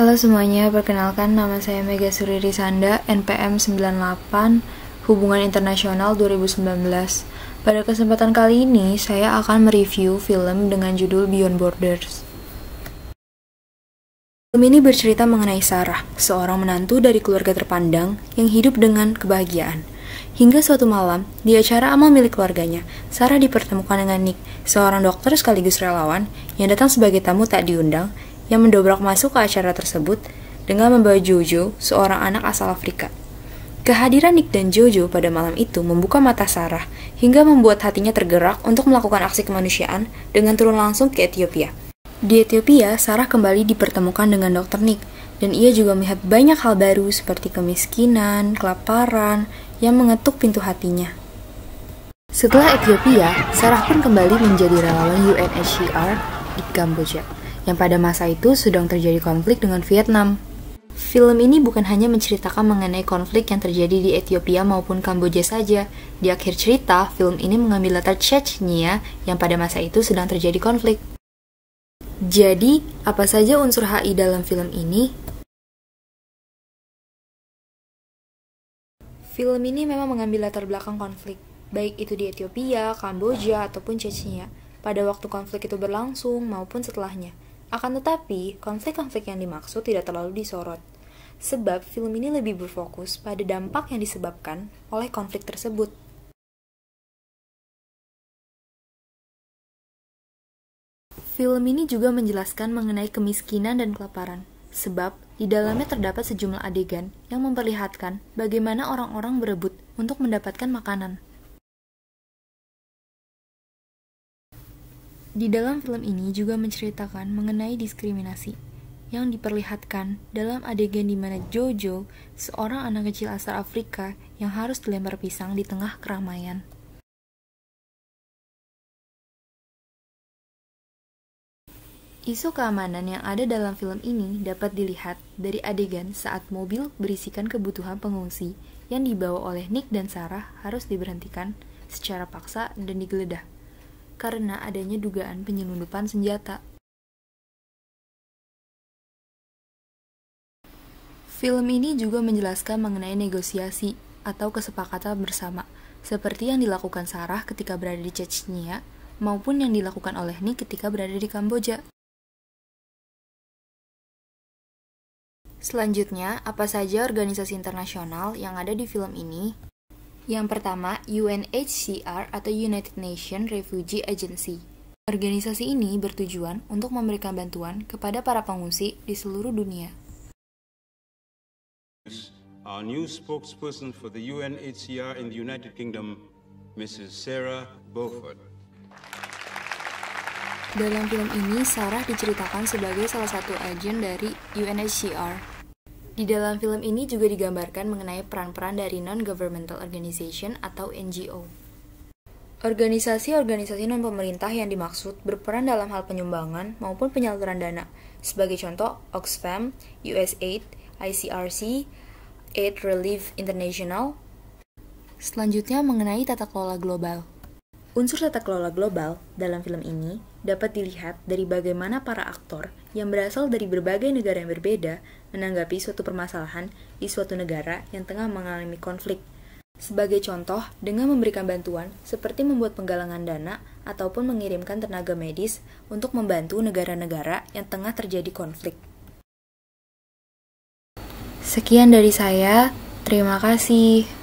Halo semuanya, perkenalkan nama saya Mega Suri Risanda, NPM 98, Hubungan Internasional 2019. Pada kesempatan kali ini, saya akan mereview film dengan judul Beyond Borders. Film ini bercerita mengenai Sarah, seorang menantu dari keluarga terpandang yang hidup dengan kebahagiaan. Hingga suatu malam, di acara amal milik keluarganya, Sarah dipertemukan dengan Nick, seorang dokter sekaligus relawan yang datang sebagai tamu tak diundang, yang mendobrak masuk ke acara tersebut dengan membawa Jojo, seorang anak asal Afrika. Kehadiran Nick dan Jojo pada malam itu membuka mata Sarah hingga membuat hatinya tergerak untuk melakukan aksi kemanusiaan dengan turun langsung ke Ethiopia. Di Ethiopia, Sarah kembali dipertemukan dengan Dr. Nick, dan ia juga melihat banyak hal baru seperti kemiskinan, kelaparan, yang mengetuk pintu hatinya. Setelah Ethiopia, Sarah pun kembali menjadi relawan UNHCR di Kamboja, yang pada masa itu sedang terjadi konflik dengan Vietnam. Film ini bukan hanya menceritakan mengenai konflik yang terjadi di Ethiopia maupun Kamboja saja. Di akhir cerita, film ini mengambil latar Chechnya yang pada masa itu sedang terjadi konflik. Jadi, apa saja unsur HI dalam film ini? Film ini memang mengambil latar belakang konflik, baik itu di Ethiopia, Kamboja, ataupun Chechnya, pada waktu konflik itu berlangsung maupun setelahnya. Akan tetapi, konflik-konflik yang dimaksud tidak terlalu disorot, sebab film ini lebih berfokus pada dampak yang disebabkan oleh konflik tersebut. Film ini juga menjelaskan mengenai kemiskinan dan kelaparan, sebab di dalamnya terdapat sejumlah adegan yang memperlihatkan bagaimana orang-orang berebut untuk mendapatkan makanan. Di dalam film ini juga menceritakan mengenai diskriminasi yang diperlihatkan dalam adegan di mana Jojo, seorang anak kecil asal Afrika yang harus dilempar pisang di tengah keramaian. Isu keamanan yang ada dalam film ini dapat dilihat dari adegan saat mobil berisikan kebutuhan pengungsi yang dibawa oleh Nick dan Sarah harus diberhentikan secara paksa dan digeledah karena adanya dugaan penyelundupan senjata. Film ini juga menjelaskan mengenai negosiasi atau kesepakatan bersama, seperti yang dilakukan Sarah ketika berada di Chechnya maupun yang dilakukan oleh Nick ketika berada di Kamboja. Selanjutnya, apa saja organisasi internasional yang ada di film ini? Yang pertama, UNHCR atau United Nations Refugee Agency. Organisasi ini bertujuan untuk memberikan bantuan kepada para pengungsi di seluruh dunia. Our new spokesperson for the UNHCR in the United Kingdom, Mrs. Sarah Beaufort. Dalam film ini, Sarah diceritakan sebagai salah satu agen dari UNHCR. Di dalam film ini juga digambarkan mengenai peran-peran dari non-governmental organization atau NGO. Organisasi-organisasi non-pemerintah yang dimaksud berperan dalam hal penyumbangan maupun penyaluran dana. Sebagai contoh, Oxfam, USAID, ICRC, Aid Relief International. Selanjutnya mengenai tata kelola global. Unsur tata kelola global dalam film ini dapat dilihat dari bagaimana para aktor yang berasal dari berbagai negara yang berbeda menanggapi suatu permasalahan di suatu negara yang tengah mengalami konflik. Sebagai contoh, dengan memberikan bantuan seperti membuat penggalangan dana ataupun mengirimkan tenaga medis untuk membantu negara-negara yang tengah terjadi konflik. Sekian dari saya, terima kasih.